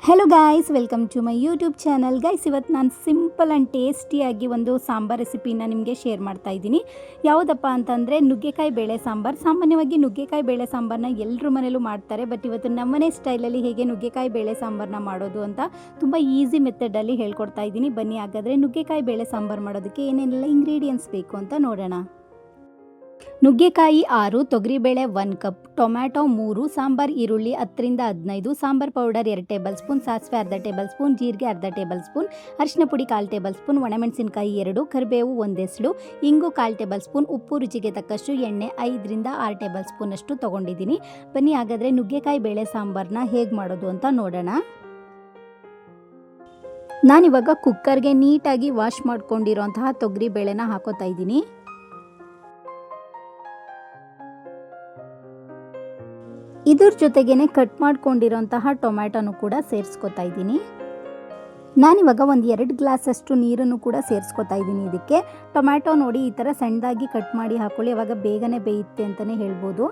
Hello guys, welcome to my YouTube channel. Guys, ಇವತ್ತು ನಾನು simple and ಟೇಸ್ಟಿಯಾಗಿ ಒಂದು ಸಾಂಬಾರ್ ರೆಸಿಪಿನ ನಿಮಗೆ ಶೇರ್ ಮಾಡ್ತಾ ಇದ್ದೀನಿ. ಯಾವುದಪ್ಪ ಅಂತಂದರೆ ನುಗ್ಗೆಕಾಯಿ ಬೇಳೆ ಸಾಂಬಾರು. ಸಾಮಾನ್ಯವಾಗಿ ನುಗ್ಗೆಕಾಯಿ ಬೇಳೆ ಸಾಂಬಾರನ್ನ ಎಲ್ಲರ ಮನೇಲೂ ಮಾಡ್ತಾರೆ. ಬಟ್ ಇವತ್ತು ನಮ್ಮನೆ ಸ್ಟೈಲಲ್ಲಿ ಹೇಗೆ ನುಗ್ಗೆಕಾಯಿ ಬೇಳೆ ಸಾಂಬಾರನ್ನ ಮಾಡೋದು ಅಂತ ತುಂಬ ಈಸಿ ಮೆಥಡಲ್ಲಿ ಹೇಳ್ಕೊಡ್ತಾ ಇದ್ದೀನಿ. ಬನ್ನಿ, ಹಾಗಾದರೆ ನುಗ್ಗೆಕಾಯಿ ಬೇಳೆ ಸಾಂಬಾರು ಮಾಡೋದಕ್ಕೆ ಏನೇನೆಲ್ಲ ಇಂಗ್ರೀಡಿಯೆಂಟ್ಸ್ ಬೇಕು ಅಂತ ನೋಡೋಣ. ನುಗ್ಗೆಕಾಯಿ 6, ತೊಗರಿಬೇಳೆ 1 ಕಪ್, ಟೊಮ್ಯಾಟೊ 3, ಸಾಂಬಾರ್ ಈರುಳ್ಳಿ 10ರಿಂದ 15, ಸಾಂಬಾರ್ ಪೌಡರ್ 2 ಟೇಬಲ್ ಸ್ಪೂನ್, ಸಾಸಿವೆ ಅರ್ಧ ಟೇಬಲ್ ಸ್ಪೂನ್, ಜೀರಿಗೆ ಅರ್ಧ ಟೇಬಲ್ ಸ್ಪೂನ್, ಅರಿಶಿನ ಪುಡಿ 1/4 ಟೇಬಲ್ ಸ್ಪೂನ್, ಒಣಮೆಣಸಿನಕಾಯಿ 2, ಕರಿಬೇವು 1 ಎಸಳು, ಇಂಗು 1/4 ಟೇಬಲ್ ಸ್ಪೂನ್, ಉಪ್ಪು ರುಚಿಗೆ ತಕ್ಕಷ್ಟು, ಎಣ್ಣೆ 5ರಿಂದ 6 ಟೇಬಲ್ ಸ್ಪೂನ್ ಅಷ್ಟು ತೊಗೊಂಡಿದ್ದೀನಿ. ಬನ್ನಿ, ಹಾಗಾದರೆ ನುಗ್ಗೆಕಾಯಿ ಬೇಳೆ ಸಾಂಬಾರನ್ನ ಹೇಗೆ ಮಾಡೋದು ಅಂತ ನೋಡೋಣ. ನಾನಿವಾಗ ಕುಕ್ಕರ್ಗೆ ನೀಟಾಗಿ ವಾಶ್ ಮಾಡ್ಕೊಂಡಿರೋಂತಹ ತೊಗರಿ ಬೇಳೆನ ಹಾಕೋತಾ ಇದ್ದೀನಿ. ಇದ್ರ ಜೊತೆಗೇನೆ ಕಟ್ ಮಾಡ್ಕೊಂಡಿರೋಂತಹ ಟೊಮ್ಯಾಟೊನು ಕೂಡ ಸೇರಿಸ್ಕೊತಾ ಇದ್ದೀನಿ. ನಾನಿವಾಗ ಒಂದು 2 ಗ್ಲಾಸಷ್ಟು ನೀರನ್ನು ಕೂಡ ಸೇರಿಸ್ಕೊತಾ ಇದ್ದೀನಿ. ಇದಕ್ಕೆ ಟೊಮ್ಯಾಟೊ ನೋಡಿ ಈ ಥರ ಸಣ್ಣದಾಗಿ ಕಟ್ ಮಾಡಿ ಹಾಕೊಳ್ಳಿ, ಅವಾಗ ಬೇಗನೆ ಬೇಯುತ್ತೆ ಅಂತಲೇ ಹೇಳ್ಬೋದು.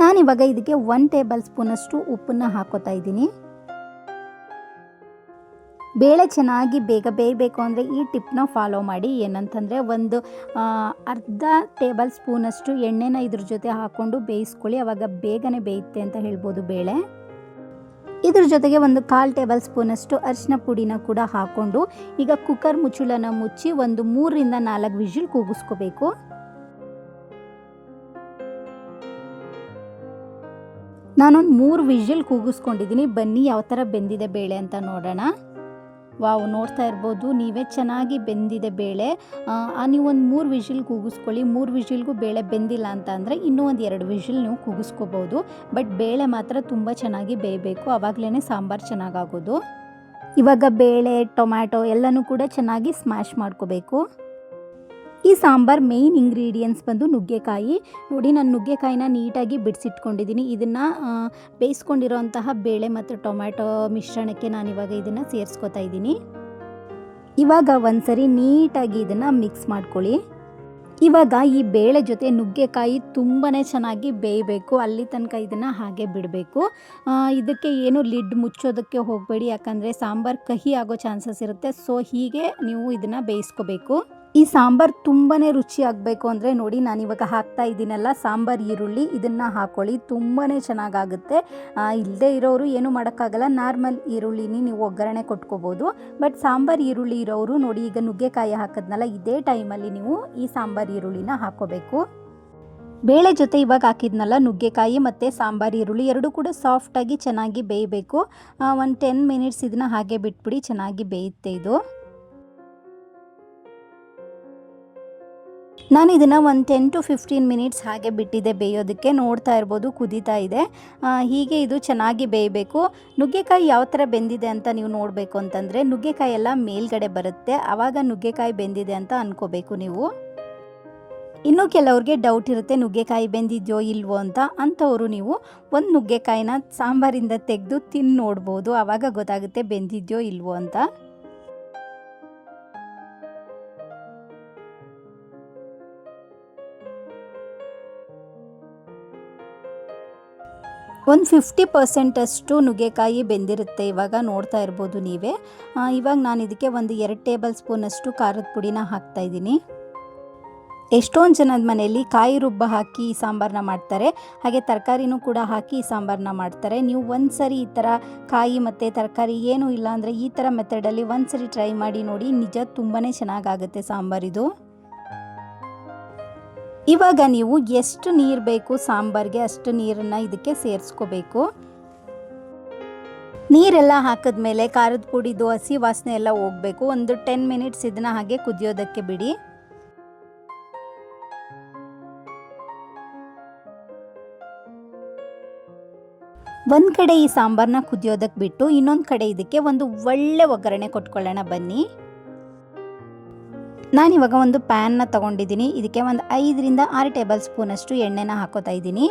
ನಾನಿವಾಗ ಇದಕ್ಕೆ 1 ಟೇಬಲ್ ಸ್ಪೂನಷ್ಟು ಉಪ್ಪನ್ನು ಹಾಕೋತಾ ಇದ್ದೀನಿ. ಬೇಳೆ ಚೆನ್ನಾಗಿ ಬೇಗ ಬೇಯಬೇಕು ಅಂದರೆ ಈ ಟಿಪ್ನ ಫಾಲೋ ಮಾಡಿ. ಏನಂತಂದರೆ ಒಂದು ಅರ್ಧ ಟೇಬಲ್ ಸ್ಪೂನಷ್ಟು ಎಣ್ಣೆನ ಇದ್ರ ಜೊತೆ ಹಾಕ್ಕೊಂಡು ಬೇಯಿಸ್ಕೊಳ್ಳಿ, ಆವಾಗ ಬೇಗನೆ ಬೇಯುತ್ತೆ ಅಂತ ಹೇಳ್ಬೋದು ಬೇಳೆ. ಇದ್ರ ಜೊತೆಗೆ ಒಂದು 1/4 ಟೇಬಲ್ ಸ್ಪೂನಷ್ಟು ಅರಿಶಿನ ಪುಡಿನ ಕೂಡ ಹಾಕ್ಕೊಂಡು ಈಗ ಕುಕ್ಕರ್ ಮುಚ್ಚಳನ ಮುಚ್ಚಿ ಒಂದು 3ರಿಂದ 4 ವಿಷಲ್ ಕೂಗಿಸ್ಕೋಬೇಕು. ನಾನೊಂದು 3 ವಿಷಲ್ ಕೂಗಿಸ್ಕೊಂಡಿದ್ದೀನಿ. ಬನ್ನಿ ಯಾವ ಥರ ಬೆಂದಿದೆ ಬೇಳೆ ಅಂತ ನೋಡೋಣ. ವಾವ್, ನೋಡ್ತಾ ಇರ್ಬೋದು ನೀವೇ, ಚೆನ್ನಾಗಿ ಬೆಂದಿದೆ ಬೇಳೆ. ನೀವು ಒಂದು 3 ವಿಷಲ್ ಕೂಗಿಸ್ಕೊಳ್ಳಿ. 3 ವಿಷಲ್ಗೂ ಬೇಳೆ ಬೆಂದಿಲ್ಲ ಅಂತ ಅಂದರೆ ಇನ್ನೂ ಒಂದು 2 ವಿಷಲ್ ನೀವು ಕೂಗಿಸ್ಕೋಬೋದು. ಬಟ್ ಬೇಳೆ ಮಾತ್ರ ತುಂಬ ಚೆನ್ನಾಗಿ ಬೇಯಬೇಕು, ಆವಾಗಲೇ ಸಾಂಬಾರು ಚೆನ್ನಾಗಾಗೋದು. ಇವಾಗ ಬೇಳೆ, ಟೊಮ್ಯಾಟೊ ಎಲ್ಲನೂ ಕೂಡ ಚೆನ್ನಾಗಿ ಸ್ಮ್ಯಾಶ್ ಮಾಡ್ಕೋಬೇಕು. ಈ ಸಾಂಬಾರ್ ಮೇಯ್ನ್ ಇಂಗ್ರೀಡಿಯೆಂಟ್ಸ್ ಬಂದು ನುಗ್ಗೆಕಾಯಿ. ನೋಡಿ, ನಾನು ನುಗ್ಗೆಕಾಯಿನ ನೀಟಾಗಿ ಬಿಡಿಸಿಟ್ಕೊಂಡಿದ್ದೀನಿ. ಇದನ್ನು ಬೇಯಿಸ್ಕೊಂಡಿರೋಂತಹ ಬೇಳೆ ಮತ್ತು ಟೊಮ್ಯಾಟೊ ಮಿಶ್ರಣಕ್ಕೆ ನಾನಿವಾಗ ಇದನ್ನು ಸೇರಿಸ್ಕೊತಾ ಇದ್ದೀನಿ. ಇವಾಗ ಒಂದ್ಸರಿ ನೀಟಾಗಿ ಇದನ್ನು ಮಿಕ್ಸ್ ಮಾಡ್ಕೊಳ್ಳಿ. ಇವಾಗ ಈ ಬೇಳೆ ಜೊತೆ ನುಗ್ಗೆಕಾಯಿ ತುಂಬಾ ಚೆನ್ನಾಗಿ ಬೇಯಬೇಕು, ಅಲ್ಲಿ ತನಕ ಇದನ್ನು ಹಾಗೆ ಬಿಡಬೇಕು. ಇದಕ್ಕೆ ಏನು ಲಿಡ್ ಮುಚ್ಚೋದಕ್ಕೆ ಹೋಗಬೇಡಿ, ಯಾಕಂದರೆ ಸಾಂಬಾರು ಕಹಿ ಆಗೋ ಚಾನ್ಸಸ್ ಇರುತ್ತೆ. ಸೊ ಹೀಗೆ ನೀವು ಇದನ್ನು ಬೇಯಿಸ್ಕೋಬೇಕು. ಈ ಸಾಂಬಾರು ತುಂಬಾ ರುಚಿ ಆಗಬೇಕು ಅಂದರೆ ನೋಡಿ, ನಾನಿವಾಗ ಹಾಕ್ತಾ ಇದ್ದೀನಲ್ಲ ಸಾಂಬಾರು ಈರುಳ್ಳಿ, ಇದನ್ನು ಹಾಕ್ಕೊಳ್ಳಿ, ತುಂಬಾ ಚೆನ್ನಾಗಾಗುತ್ತೆ. ಇಲ್ಲದೆ ಇರೋರು ಏನೂ ಮಾಡೋಕ್ಕಾಗಲ್ಲ, ನಾರ್ಮಲ್ ಈರುಳ್ಳಿನಿ ನೀವು ಒಗ್ಗರಣೆ ಕೊಟ್ಕೋಬೋದು. ಬಟ್ ಸಾಂಬಾರು ಈರುಳ್ಳಿ ಇರೋರು ನೋಡಿ, ಈಗ ನುಗ್ಗೆಕಾಯಿ ಹಾಕಿದ್ನಲ್ಲ, ಇದೇ ಟೈಮಲ್ಲಿ ನೀವು ಈ ಸಾಂಬಾರು ಈರುಳ್ಳಿನ ಹಾಕ್ಕೋಬೇಕು. ಬೇಳೆ ಜೊತೆ ಇವಾಗ ಹಾಕಿದ್ನಲ್ಲ ನುಗ್ಗೆಕಾಯಿ ಮತ್ತು ಸಾಂಬಾರು ಈರುಳ್ಳಿ ಎರಡೂ ಕೂಡ ಸಾಫ್ಟಾಗಿ ಚೆನ್ನಾಗಿ ಬೇಯಬೇಕು. ಒಂದು 10 ಮಿನಿಟ್ಸ್ ಇದನ್ನು ಹಾಗೆ ಬಿಟ್ಬಿಡಿ, ಚೆನ್ನಾಗಿ ಬೇಯುತ್ತೆ ಇದು. ನಾನು ಇದನ್ನು ಒಂದು 10 to 15 ಮಿನಿಟ್ಸ್ ಹಾಗೆ ಬಿಟ್ಟಿದ್ದೆ ಬೇಯೋದಕ್ಕೆ. ನೋಡ್ತಾ ಇರ್ಬೋದು ಕುದೀತಾ ಇದೆ. ಹೀಗೆ ಇದು ಚೆನ್ನಾಗಿ ಬೇಯಬೇಕು. ನುಗ್ಗೆಕಾಯಿ ಯಾವ ಥರ ಬೆಂದಿದೆ ಅಂತ ನೀವು ನೋಡಬೇಕು ಅಂತಂದರೆ ನುಗ್ಗೆಕಾಯಿ ಎಲ್ಲ ಮೇಲ್ಗಡೆ ಬರುತ್ತೆ, ಆವಾಗ ನುಗ್ಗೆಕಾಯಿ ಬೆಂದಿದೆ ಅಂತ ಅಂದ್ಕೋಬೇಕು ನೀವು. ಇನ್ನೂ ಕೆಲವ್ರಿಗೆ ಡೌಟ್ ಇರುತ್ತೆ ನುಗ್ಗೆಕಾಯಿ ಬೆಂದಿದೆಯೋ ಇಲ್ವೋ ಅಂತ. ಅಂಥವರು ನೀವು ಒಂದು ನುಗ್ಗೆಕಾಯಿನ ಸಾಂಬಾರಿಂದ ತೆಗೆದು ತಿಂದು ನೋಡ್ಬೋದು, ಆವಾಗ ಗೊತ್ತಾಗುತ್ತೆ ಬೆಂದಿದೆಯೋ ಇಲ್ವೋ ಅಂತ. ಒಂದು 50% ಅಷ್ಟು ನುಗ್ಗೆಕಾಯಿ ಬೆಂದಿರುತ್ತೆ, ಇವಾಗ ನೋಡ್ತಾ ಇರ್ಬೋದು ನೀವೇ. ಇವಾಗ ನಾನು ಇದಕ್ಕೆ ಒಂದು 2 ಟೇಬಲ್ ಸ್ಪೂನಷ್ಟು ಖಾರದ ಪುಡಿನ ಹಾಕ್ತಾಯಿದ್ದೀನಿ. ಎಷ್ಟೊಂದು ಜನದ ಮನೆಯಲ್ಲಿ ಕಾಯಿ ರುಬ್ಬ ಹಾಕಿ ಈ ಸಾಂಬಾರನ್ನ ಮಾಡ್ತಾರೆ, ಹಾಗೆ ತರಕಾರಿನೂ ಕೂಡ ಹಾಕಿ ಈ ಸಾಂಬಾರನ್ನ ಮಾಡ್ತಾರೆ. ನೀವು ಒಂದು ಸರಿ ಈ ಥರ ಕಾಯಿ ಮತ್ತು ತರಕಾರಿ ಏನೂ ಇಲ್ಲ ಅಂದರೆ ಈ ಥರ ಮೆಥಡಲ್ಲಿ ಒಂದು ಸರಿ ಟ್ರೈ ಮಾಡಿ ನೋಡಿ, ನಿಜ ತುಂಬಾ ಚೆನ್ನಾಗಾಗುತ್ತೆ ಸಾಂಬಾರಿದು. ಇವಾಗ ನೀವು ಎಷ್ಟು ನೀರು ಬೇಕು ಸಾಂಬಾರಿಗೆ ಅಷ್ಟು ನೀರನ್ನು ಇದಕ್ಕೆ ಸೇರಿಸ್ಕೋಬೇಕು. ನೀರೆಲ್ಲ ಹಾಕಿದ್ಮೇಲೆ ಖಾರದ ಪುಡಿದು ಹಸಿ ವಾಸನೆ ಎಲ್ಲ ಹೋಗಬೇಕು. ಒಂದು 10 ಮಿನಿಟ್ಸ್ ಇದನ್ನು ಹಾಗೆ ಕುದಿಯೋದಕ್ಕೆ ಬಿಡಿ. ಒಂದು ಕಡೆ ಈ ಸಾಂಬಾರನ್ನ ಕುದಿಯೋದಕ್ಕೆ ಬಿಟ್ಟು ಇನ್ನೊಂದು ಕಡೆ ಇದಕ್ಕೆ ಒಂದು ಒಳ್ಳೆ ಒಗ್ಗರಣೆ ಕೊಟ್ಕೊಳ್ಳೋಣ ಬನ್ನಿ. ನಾನಿವಾಗ ಒಂದು ಪ್ಯಾನ್ನ ತೊಗೊಂಡಿದ್ದೀನಿ. ಇದಕ್ಕೆ ಒಂದು 5ರಿಂದ 6 ಟೇಬಲ್ ಸ್ಪೂನಷ್ಟು ಎಣ್ಣೆನ ಹಾಕೋತಾ ಇದ್ದೀನಿ.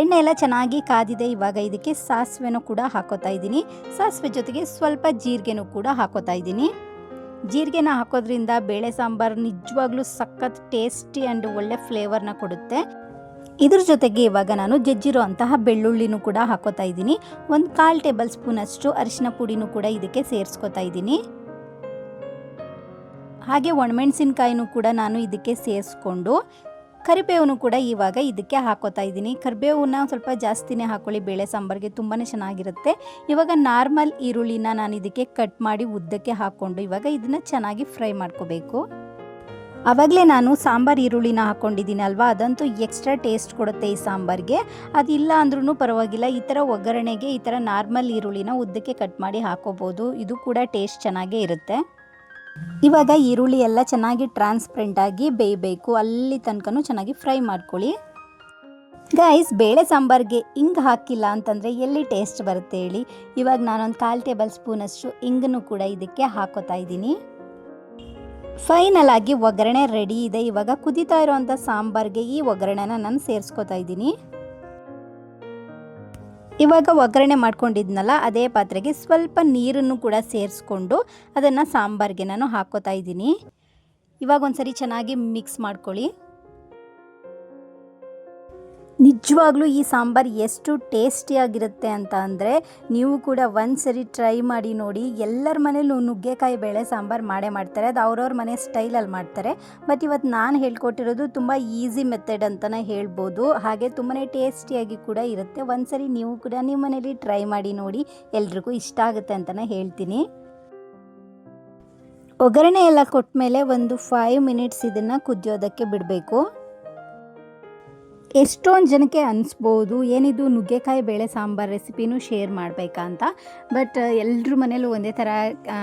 ಎಣ್ಣೆ ಎಲ್ಲ ಚೆನ್ನಾಗಿ ಕಾದಿದೆ. ಇವಾಗ ಇದಕ್ಕೆ ಸಾಸಿವೆನೂ ಕೂಡ ಹಾಕೋತಾ ಇದ್ದೀನಿ. ಸಾಸಿವೆ ಜೊತೆಗೆ ಸ್ವಲ್ಪ ಜೀರಿಗೆನೂ ಕೂಡ ಹಾಕೋತಾ ಇದ್ದೀನಿ. ಜೀರಿಗೆನ ಹಾಕೋದ್ರಿಂದ ಬೇಳೆ ಸಾಂಬಾರು ನಿಜವಾಗ್ಲೂ ಸಖತ್ ಟೇಸ್ಟಿ ಆ್ಯಂಡ್ ಒಳ್ಳೆ ಫ್ಲೇವರ್ನ ಕೊಡುತ್ತೆ. ಇದ್ರ ಜೊತೆಗೆ ಇವಾಗ ನಾನು ಜಜ್ಜಿರೋ ಅಂತಹ ಬೆಳ್ಳುಳ್ಳಿನೂ ಕೂಡ ಹಾಕೋತಾ ಇದ್ದೀನಿ. ಒಂದು 1/4 ಟೇಬಲ್ ಸ್ಪೂನಷ್ಟು ಅರಿಶಿನ ಪುಡಿನೂ ಕೂಡ ಇದಕ್ಕೆ ಸೇರಿಸ್ಕೊತಾ ಇದ್ದೀನಿ. ಹಾಗೆ ಒಣಮೆಣಸಿನ್ಕಾಯಿನೂ ಕೂಡ ನಾನು ಇದಕ್ಕೆ ಸೇರಿಸ್ಕೊಂಡು ಕರಿಬೇವನ್ನು ಕೂಡ ಇವಾಗ ಇದಕ್ಕೆ ಹಾಕೋತಾ ಇದ್ದೀನಿ. ಕರಿಬೇವನ್ನ ಸ್ವಲ್ಪ ಜಾಸ್ತಿನೇ ಹಾಕೊಳ್ಳಿ, ಬೇಳೆ ಸಾಂಬಾರಿಗೆ ತುಂಬಾ ಚೆನ್ನಾಗಿರುತ್ತೆ. ಇವಾಗ ನಾರ್ಮಲ್ ಈರುಳ್ಳಿನ ನಾನು ಇದಕ್ಕೆ ಕಟ್ ಮಾಡಿ ಉದ್ದಕ್ಕೆ ಹಾಕ್ಕೊಂಡು ಇವಾಗ ಇದನ್ನು ಚೆನ್ನಾಗಿ ಫ್ರೈ ಮಾಡ್ಕೋಬೇಕು. ಆವಾಗಲೇ ನಾನು ಸಾಂಬಾರು ಈರುಳ್ಳಿನ ಹಾಕ್ಕೊಂಡಿದ್ದೀನಿ ಅಲ್ವಾ, ಅದಂತೂ ಎಕ್ಸ್ಟ್ರಾ ಟೇಸ್ಟ್ ಕೊಡುತ್ತೆ ಈ ಸಾಂಬಾರಿಗೆ. ಅದಿಲ್ಲ ಅಂದ್ರೂ ಪರವಾಗಿಲ್ಲ, ಈ ಥರ ಒಗ್ಗರಣೆಗೆ ಈ ಥರ ನಾರ್ಮಲ್ ಈರುಳ್ಳಿನ ಉದ್ದಕ್ಕೆ ಕಟ್ ಮಾಡಿ ಹಾಕೋಬೋದು, ಇದು ಕೂಡ ಟೇಸ್ಟ್ ಚೆನ್ನಾಗೇ ಇರುತ್ತೆ. ಇವಾಗ ಈರುಳ್ಳಿ ಎಲ್ಲ ಚೆನ್ನಾಗಿ ಟ್ರಾನ್ಸ್ಪರೆಂಟ್ ಆಗಿ ಬೇಯಬೇಕು, ಅಲ್ಲಿ ತನಕನೂ ಚೆನ್ನಾಗಿ ಫ್ರೈ ಮಾಡ್ಕೊಳ್ಳಿ. ಗೈಸ್, ಬೇಳೆ ಸಾಂಬಾರಿಗೆ ಇಂಗು ಹಾಕಿಲ್ಲ ಅಂತಂದರೆ ಎಲ್ಲಿ ಟೇಸ್ಟ್ ಬರುತ್ತೆ ಹೇಳಿ. ಇವಾಗ ನಾನೊಂದು 1/4 ಟೇಬಲ್ ಸ್ಪೂನಷ್ಟು ಇಂಗನ್ನು ಕೂಡ ಇದಕ್ಕೆ ಹಾಕೋತಾ ಇದ್ದೀನಿ. ಫೈನಲ್ ಆಗಿ ಒಗ್ಗರಣೆ ರೆಡಿ ಇದೆ. ಇವಾಗ ಕುದೀತಾ ಇರೋವಂಥ ಸಾಂಬಾರಿಗೆ ಈ ಒಗ್ಗರಣೆನ ನಾನು ಸೇರಿಸ್ಕೊತಾ ಇದ್ದೀನಿ. ಇವಾಗ ಒಗ್ಗರಣೆ ಮಾಡ್ಕೊಂಡಿದ್ನಲ್ಲ ಅದೇ ಪಾತ್ರೆಗೆ ಸ್ವಲ್ಪ ನೀರನ್ನು ಕೂಡ ಸೇರಿಸ್ಕೊಂಡು ಅದನ್ನು ಸಾಂಬಾರಿಗೆ ನಾನು ಹಾಕೋತಾ ಇದ್ದೀನಿ. ಇವಾಗ ಒಂದ್ಸರಿ ಚೆನ್ನಾಗಿ ಮಿಕ್ಸ್ ಮಾಡ್ಕೊಳ್ಳಿ. ನಿಜವಾಗ್ಲೂ ಈ ಸಾಂಬಾರು ಎಷ್ಟು ಟೇಸ್ಟಿಯಾಗಿರುತ್ತೆ ಅಂತ ಅಂದರೆ ನೀವು ಕೂಡ ಒಂದ್ಸರಿ ಟ್ರೈ ಮಾಡಿ ನೋಡಿ. ಎಲ್ಲರ ಮನೇಲೂ ನುಗ್ಗೆಕಾಯಿ ಬೇಳೆ ಸಾಂಬಾರು ಮಾಡೇ ಮಾಡ್ತಾರೆ, ಅದು ಅವ್ರವ್ರ ಮನೆ ಸ್ಟೈಲಲ್ಲಿ ಮಾಡ್ತಾರೆ. ಬಟ್ ಇವತ್ತು ನಾನು ಹೇಳ್ಕೊಟ್ಟಿರೋದು ತುಂಬ ಈಸಿ ಮೆಥಡ್ ಅಂತಲೇ ಹೇಳ್ಬೋದು. ಹಾಗೆ ತುಂಬಾ ಟೇಸ್ಟಿಯಾಗಿ ಕೂಡ ಇರುತ್ತೆ. ಒಂದ್ಸರಿ ನೀವು ಕೂಡ ನಿಮ್ಮ ಮನೇಲಿ ಟ್ರೈ ಮಾಡಿ ನೋಡಿ, ಎಲ್ರಿಗೂ ಇಷ್ಟ ಆಗುತ್ತೆ ಅಂತಲೇ ಹೇಳ್ತೀನಿ. ಒಗ್ಗರಣೆ ಎಲ್ಲ ಕೊಟ್ಟ ಮೇಲೆ ಒಂದು 5 ಮಿನಿಟ್ಸ್ ಇದನ್ನು ಕುದಿಯೋದಕ್ಕೆ ಬಿಡಬೇಕು. ಎಷ್ಟೊಂದು ಜನಕ್ಕೆ ಅನಿಸ್ಬೋದು ಏನಿದು ನುಗ್ಗೆಕಾಯಿ ಬೇಳೆ ಸಾಂಬಾರು ರೆಸಿಪಿನೂ ಶೇರ್ ಮಾಡಬೇಕಾ ಅಂತ. ಬಟ್ ಎಲ್ಲರ ಮನೇಲೂ ಒಂದೇ ಥರ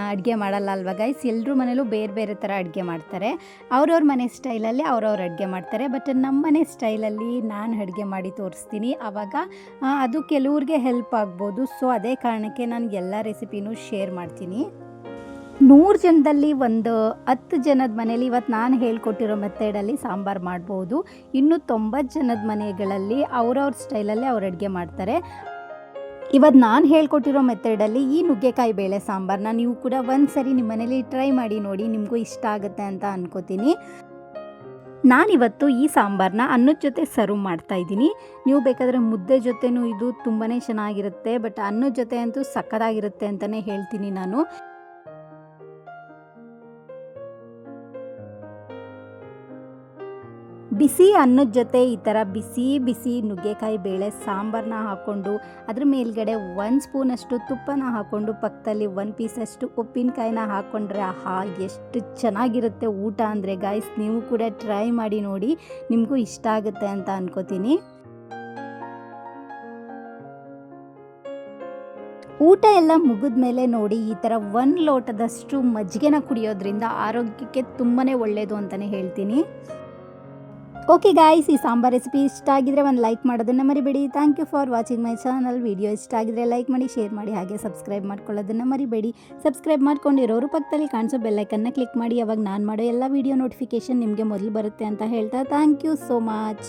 ಅಡುಗೆ ಮಾಡಲ್ಲ ಅಲ್ವಾ ಗೈಸ್, ಎಲ್ಲರ ಮನೇಲೂ ಬೇರೆ ಬೇರೆ ಥರ ಅಡುಗೆ ಮಾಡ್ತಾರೆ. ಅವ್ರವ್ರ ಮನೆ ಸ್ಟೈಲಲ್ಲಿ ಅವ್ರವ್ರು ಅಡುಗೆ ಮಾಡ್ತಾರೆ. ಬಟ್ ನಮ್ಮ ಮನೆ ಸ್ಟೈಲಲ್ಲಿ ನಾನು ಅಡುಗೆ ಮಾಡಿ ತೋರಿಸ್ತೀನಿ, ಆವಾಗ ಅದು ಕೆಲವ್ರಿಗೆ ಹೆಲ್ಪ್ ಆಗ್ಬೋದು. ಸೊ ಅದೇ ಕಾರಣಕ್ಕೆ ನಾನು ಎಲ್ಲ ರೆಸಿಪಿನೂ ಶೇರ್ ಮಾಡ್ತೀನಿ. 100 ಜನದಲ್ಲಿ ಒಂದು 10 ಜನದ ಮನೇಲಿ ಇವತ್ತು ನಾನು ಹೇಳ್ಕೊಟ್ಟಿರೋ ಮೆಥಡಲ್ಲಿ ಸಾಂಬಾರು ಮಾಡ್ಬೋದು. ಇನ್ನು 90 ಜನದ ಮನೆಗಳಲ್ಲಿ ಅವ್ರವ್ರ ಸ್ಟೈಲಲ್ಲಿ ಅವ್ರು ಅಡುಗೆ ಮಾಡ್ತಾರೆ. ಇವತ್ತು ನಾನು ಹೇಳ್ಕೊಟ್ಟಿರೋ ಮೆಥಡಲ್ಲಿ ಈ ನುಗ್ಗೆಕಾಯಿ ಬೇಳೆ ಸಾಂಬಾರನ್ನ ನೀವು ಕೂಡ ಒಂದ್ಸರಿ ನಿಮ್ಮ ಮನೇಲಿ ಟ್ರೈ ಮಾಡಿ ನೋಡಿ, ನಿಮಗೂ ಇಷ್ಟ ಆಗುತ್ತೆ ಅಂತ ಅನ್ಕೋತೀನಿ. ನಾನಿವತ್ತು ಈ ಸಾಂಬಾರನ್ನ ಅನ್ನದ ಜೊತೆ ಸರ್ವ್ ಮಾಡ್ತಾಯಿದ್ದೀನಿ. ನೀವು ಬೇಕಾದರೆ ಮುದ್ದೆ ಜೊತೆನೂ ಇದು ತುಂಬಾ ಚೆನ್ನಾಗಿರುತ್ತೆ. ಬಟ್ ಅನ್ನದ ಜೊತೆ ಅಂತೂ ಸಕ್ಕತ್ತಾಗಿರುತ್ತೆ ಅಂತಲೇ ಹೇಳ್ತೀನಿ ನಾನು. ಬಿಸಿ ಅನ್ನದ ಜೊತೆ ಈ ಥರ ಬಿಸಿ ಬಿಸಿ ನುಗ್ಗೆಕಾಯಿ ಬೇಳೆ ಸಾಂಬಾರನ್ನ ಹಾಕ್ಕೊಂಡು ಅದ್ರ ಮೇಲ್ಗಡೆ 1 ಸ್ಪೂನಷ್ಟು ತುಪ್ಪನ ಹಾಕ್ಕೊಂಡು ಪಕ್ಕದಲ್ಲಿ 1 ಪೀಸಷ್ಟು ಉಪ್ಪಿನಕಾಯಿನ ಹಾಕ್ಕೊಂಡ್ರೆ ಆಹಾ ಎಷ್ಟು ಚೆನ್ನಾಗಿರುತ್ತೆ ಊಟ ಅಂದರೆ. ಗಾಯ್ಸ್, ನೀವು ಕೂಡ ಟ್ರೈ ಮಾಡಿ ನೋಡಿ, ನಿಮಗೂ ಇಷ್ಟ ಆಗುತ್ತೆ ಅಂತ ಅನ್ಕೋತೀನಿ. ಊಟ ಎಲ್ಲ ಮುಗಿದ ಮೇಲೆ ನೋಡಿ ಈ ಥರ 1 ಲೋಟದಷ್ಟು ಮಜ್ಜಿಗೆನ ಕುಡಿಯೋದ್ರಿಂದ ಆರೋಗ್ಯಕ್ಕೆ ತುಂಬಾ ಒಳ್ಳೆಯದು ಅಂತಲೇ ಹೇಳ್ತೀನಿ. ಓಕೆ ಗಾಯ್ಸ್, ಈ ಸಾಂಬಾರ್ ರೆಸಿಪಿ ಇಷ್ಟ ಆಗಿದ್ರೆ ಒಂದು ಲೈಕ್ ಮಾಡೋದನ್ನು ಮರಿಬೇಡಿ. Thank you for watching my channel. Video ಇಷ್ಟ ಆಗಿದ್ರೆ ಲೈಕ್ ಮಾಡಿ, ಶೇರ್ ಮಾಡಿ, ಹಾಗೆ ಸಬ್ಸ್ಕ್ರೈಬ್ ಮಾಡ್ಕೊಳ್ಳೋದನ್ನು ಮರಿಬೇಡಿ. ಸಬ್ಸ್ಕ್ರೈಬ್ ಮಾಡ್ಕೊಂಡಿರೋರು ಪಕ್ಕದಲ್ಲಿ ಕಾಣಿಸೋ ಬೆಲ್ಲೈಕನ್ನ ಕ್ಲಿಕ್ ಮಾಡಿ, ಅವಾಗ ನಾನು ಮಾಡೋ ಎಲ್ಲ ವಿಡಿಯೋ ನೋಟಿಫಿಕೇಷನ್ ನಿಮಗೆ ಮೊದಲು ಬರುತ್ತೆ ಅಂತ ಹೇಳ್ತಾ ಥ್ಯಾಂಕ್ ಯು ಸೋ ಮಚ್.